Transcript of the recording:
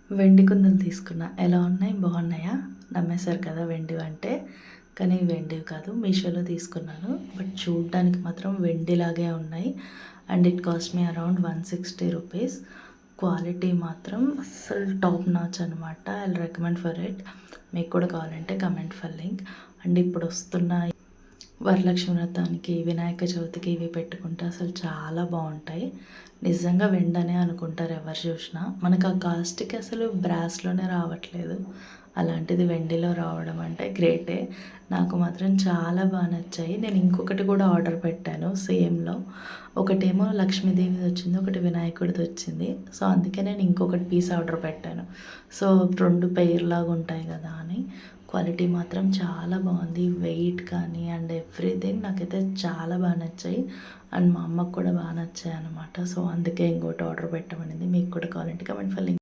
వెండి కుందలు తీసుకున్నా. ఎలా ఉన్నాయి? బాగున్నాయా? నమ్మేశారు కదా వెండివంటే. కానీ వెండివి కాదు. మీషోలో తీసుకున్నాను. బట్ చూడ్డానికి మాత్రం వెండిలాగే ఉన్నాయి. And it cost me around 160 rupees. Quality మాత్రం అస్సలు టాప్ నాచ్ అనమాట. I will recommend for it. మీకు కూడా కావాలంటే కమెంట్ ఫర్ లింక్. అండ్ ఇప్పుడు వస్తున్న వరలక్ష్మి వ్రతానికి, వినాయక చవితికి ఇవి పెట్టుకుంటే అసలు చాలా బాగుంటాయి. నిజంగా వెండనే అనుకుంటారు ఎవరు చూసినా. మనకు ఆ కాస్ట్‌కి అసలు బ్రాస్‌లోనే రావట్లేదు. అలాంటిది వెండిలో రావడం అంటే గ్రేటే. నాకు మాత్రం చాలా బాగా నచ్చాయి. నేను ఇంకొకటి కూడా ఆర్డర్ పెట్టాను సేమ్‌లో. ఒకటేమో లక్ష్మీదేవిది వచ్చింది. ఒకటి వినాయకుడిది వచ్చింది. సో, అందుకే నేను ఇంకొకటి పీస్ ఆర్డర్ పెట్టాను. సో, 2 పెయిర్‌లాగా ఉంటాయి కదా అని. క్వాలిటీ మాత్రం చాలా బాగుంది. వెయిట్ కానీ అండ్ ఎవ్రీథింగ్ నాకైతే చాలా బాగా నచ్చాయి. అండ్ మా అమ్మకు కూడా బాగా నచ్చాయన్నమాట. సో, అందుకే ఇంకోటి ఆర్డర్ పెట్టమనింది. మీకు కూడా కావాలంటే కమెంట్ ఫర్ లింక్.